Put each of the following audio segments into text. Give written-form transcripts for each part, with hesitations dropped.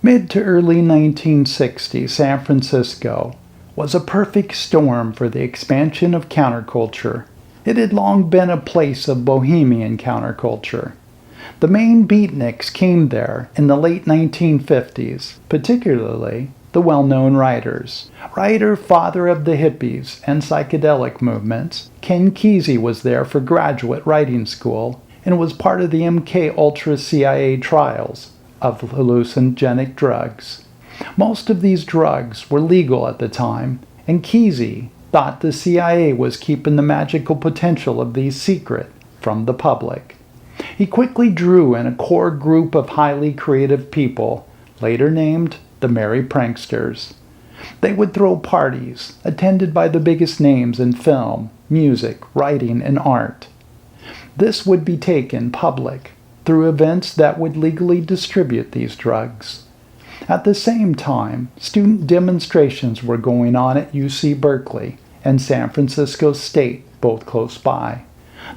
Mid to early 1960s San Francisco was a perfect storm for the expansion of counterculture. It had long been a place of bohemian counterculture. The main Beatniks came there in the late 1950s, particularly the well-known writers. Writer, father of the hippies and psychedelic movements, Ken Kesey was there for graduate writing school and was part of the MK Ultra CIA trials of hallucinogenic drugs. Most of these drugs were legal at the time, and Kesey thought the CIA was keeping the magical potential of these secret from the public. He quickly drew in a core group of highly creative people, later named the Merry Pranksters. They would throw parties, attended by the biggest names in film, music, writing, and art. This would be taken public through events that would legally distribute these drugs. At the same time, student demonstrations were going on at UC Berkeley and San Francisco State, both close by.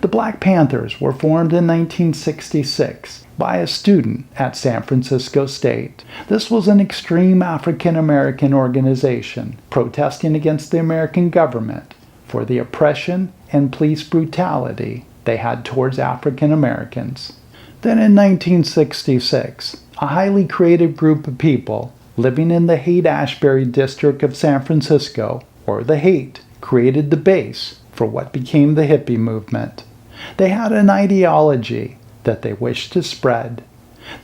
The Black Panthers were formed in 1966 by a student at San Francisco State. This was an extreme African-American organization protesting against the American government for the oppression and police brutality they had towards African Americans. Then in 1966, a highly creative group of people living in the Haight-Ashbury district of San Francisco, or the Haight, created the base for what became the hippie movement. They had an ideology that they wished to spread.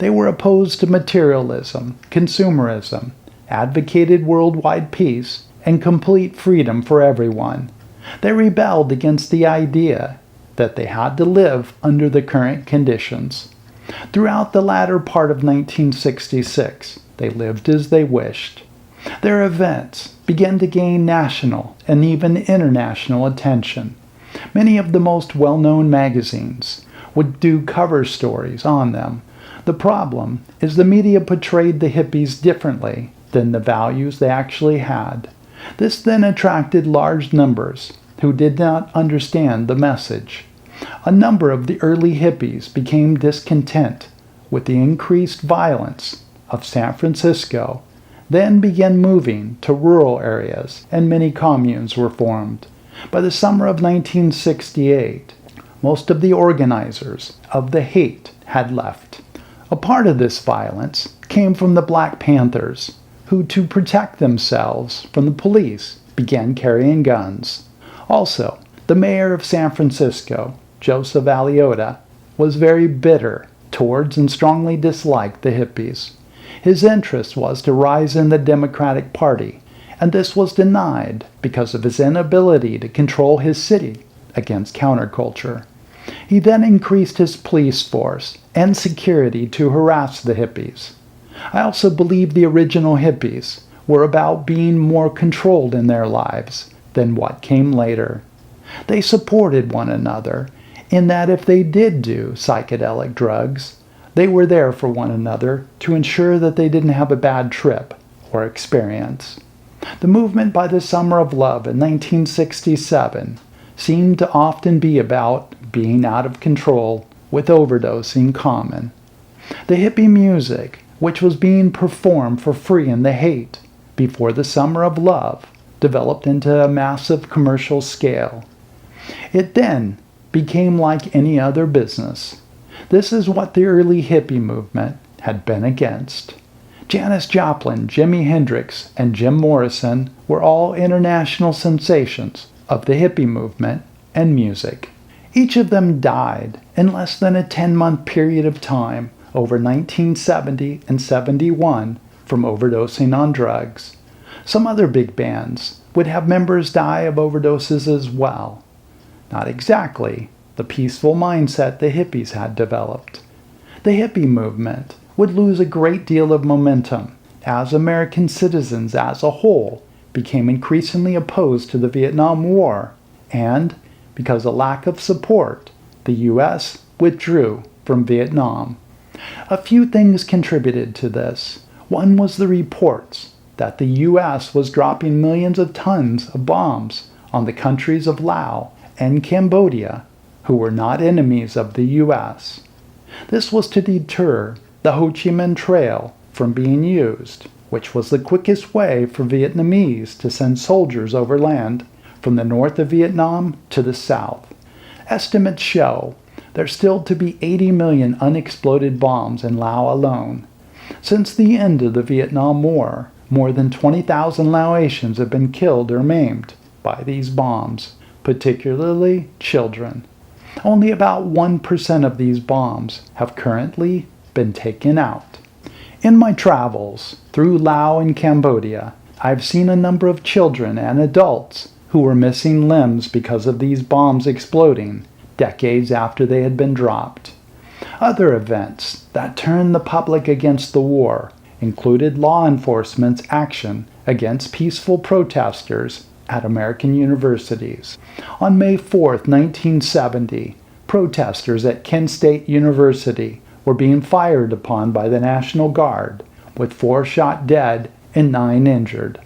They were opposed to materialism, consumerism, advocated worldwide peace, and complete freedom for everyone. They rebelled against the idea that they had to live under the current conditions. Throughout the latter part of 1966, they lived as they wished. Their events began to gain national and even international attention. Many of the most well-known magazines would do cover stories on them. The problem is the media portrayed the hippies differently than the values they actually had. This then attracted large numbers who did not understand the message. A number of the early hippies became discontent with the increased violence of San Francisco, then began moving to rural areas, and many communes were formed. By the summer of 1968, most of the organizers of the Haight had left. A part of this violence came from the Black Panthers, who, to protect themselves from the police, began carrying guns. Also, the mayor of San Francisco, Joseph Aliotta, was very bitter towards and strongly disliked the hippies. His interest was to rise in the Democratic Party, and this was denied because of his inability to control his city against counterculture. He then increased his police force and security to harass the hippies. I also believe the original hippies were about being more controlled in their lives than what came later. They supported one another in that if they did do psychedelic drugs, they were there for one another to ensure that they didn't have a bad trip or experience. The movement by the Summer of Love in 1967 seemed to often be about being out of control with overdosing common. The hippie music, which was being performed for free in the Haight before the Summer of Love, developed into a massive commercial scale. It then became like any other business. This is what the early hippie movement had been against. Janis Joplin, Jimi Hendrix, and Jim Morrison were all international sensations of the hippie movement and music. Each of them died in less than a 10-month period of time over 1970 and 71 from overdosing on drugs. Some other big bands would have members die of overdoses as well. Not exactly the peaceful mindset the hippies had developed. The hippie movement would lose a great deal of momentum as American citizens as a whole became increasingly opposed to the Vietnam War, and because of lack of support, the U.S. withdrew from Vietnam. A few things contributed to this. One was the reports that the U.S. was dropping millions of tons of bombs on the countries of Laos and Cambodia, who were not enemies of the U.S. This was to deter the Ho Chi Minh Trail from being used, which was the quickest way for Vietnamese to send soldiers overland from the north of Vietnam to the south. Estimates show there's still to be 80 million unexploded bombs in Laos alone. Since the end of the Vietnam War, more than 20,000 Laotians have been killed or maimed by these bombs, particularly children. Only about 1% of these bombs have currently been taken out. In my travels through Laos and Cambodia, I've seen a number of children and adults who were missing limbs because of these bombs exploding decades after they had been dropped. Other events that turned the public against the war included law enforcement's action against peaceful protesters at American universities. On May 4, 1970, protesters at Kent State University were being fired upon by the National Guard, with 4 shot dead and 9 injured.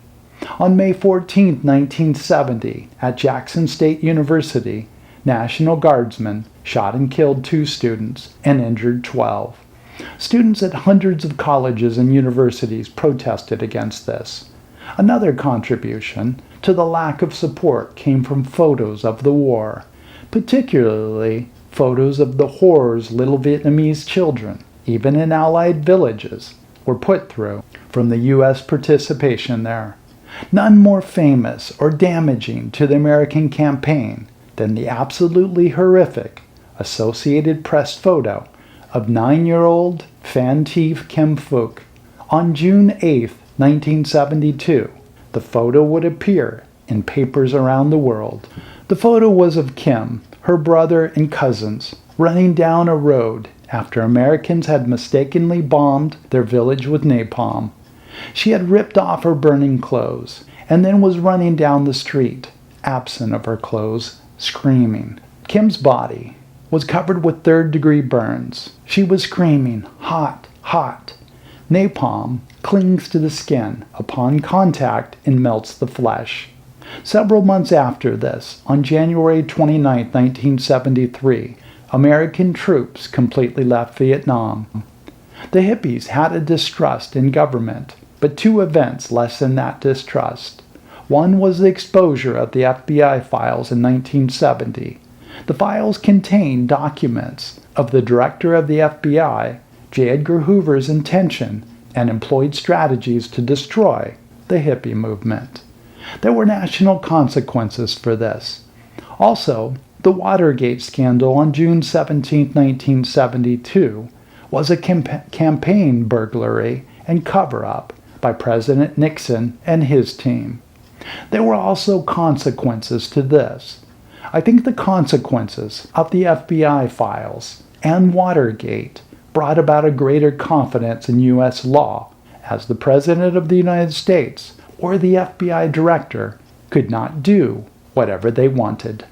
On May 14, 1970, at Jackson State University, National Guardsmen shot and killed 2 students and injured 12. Students at hundreds of colleges and universities protested against this. Another contribution to the lack of support came from photos of the war, particularly photos of the horrors little Vietnamese children, even in Allied villages, were put through from the U.S. participation there. None more famous or damaging to the American campaign than the absolutely horrific Associated Press photo of 9-year-old Phan Thi Kim Phuc. On June 8, 1972, the photo would appear in papers around the world. The photo was of Kim, her brother and cousins, running down a road after Americans had mistakenly bombed their village with napalm. She had ripped off her burning clothes and then was running down the street, absent of her clothes, screaming. Kim's body was covered with third-degree burns. She was screaming, "Hot, hot." Napalm clings to the skin upon contact and melts the flesh. Several months after this, on January 29, 1973, American troops completely left Vietnam. The hippies had a distrust in government, but 2 events lessened that distrust. One was the exposure of the FBI files in 1970. The files contained documents of the director of the FBI, J. Edgar Hoover's intention and employed strategies to destroy the hippie movement. There were national consequences for this. Also, the Watergate scandal on June 17, 1972, was a campaign burglary and cover-up by President Nixon and his team. There were also consequences to this. I think the consequences of the FBI files and Watergate brought about a greater confidence in U.S. law, as the President of the United States or the FBI director could not do whatever they wanted.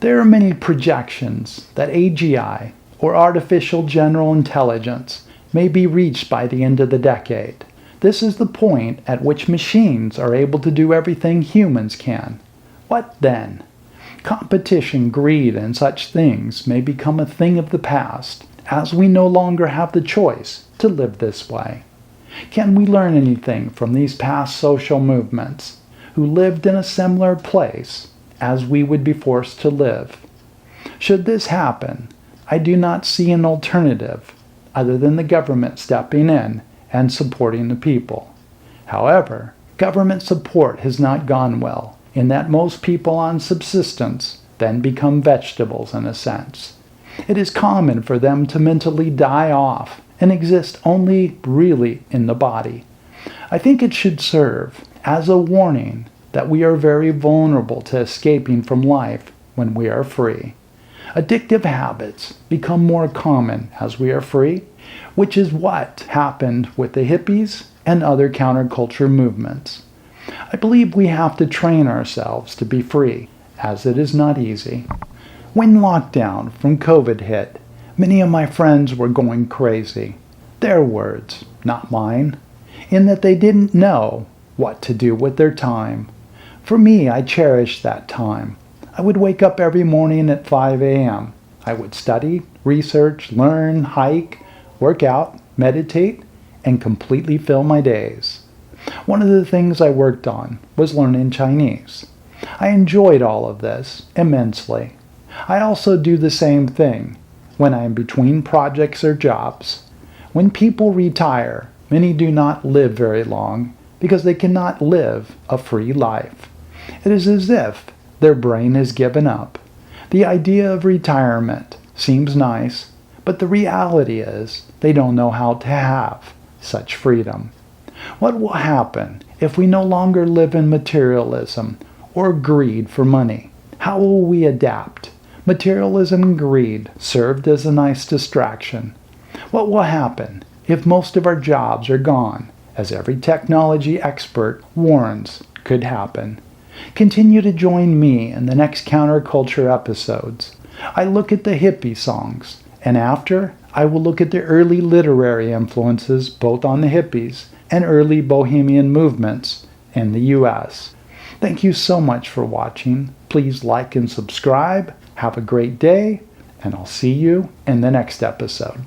There are many projections that AGI, or artificial general intelligence, may be reached by the end of the decade. This is the point at which machines are able to do everything humans can. What then? Competition, greed, and such things may become a thing of the past, as we no longer have the choice to live this way. Can we learn anything from these past social movements, who lived in a similar place as we would be forced to live? Should this happen, I do not see an alternative other than the government stepping in and supporting the people. However, government support has not gone well, in that most people on subsistence then become vegetables in a sense. It is common for them to mentally die off and exist only really in the body. I think it should serve as a warning that we are very vulnerable to escaping from life when we are free. Addictive habits become more common as we are free, which is what happened with the hippies and other counterculture movements. I believe we have to train ourselves to be free, as it is not easy. When lockdown from COVID hit, many of my friends were going crazy. Their words, not mine, in that they didn't know what to do with their time. For me, I cherished that time. I would wake up every morning at 5 a.m. I would study, research, learn, hike, work out, meditate, and completely fill my days. One of the things I worked on was learning Chinese. I enjoyed all of this immensely. I also do the same thing when I am between projects or jobs. When people retire, many do not live very long because they cannot live a free life. It is as if their brain has given up. The idea of retirement seems nice, but the reality is they don't know how to have such freedom. What will happen if we no longer live in materialism or greed for money? How will we adapt? Materialism and greed served as a nice distraction. What will happen if most of our jobs are gone, as every technology expert warns could happen? Continue to join me in the next Counterculture episodes. I look at the hippie songs, and after, I will look at the early literary influences both on the hippies and early Bohemian movements in the U.S. Thank you so much for watching. Please like and subscribe. Have a great day, and I'll see you in the next episode.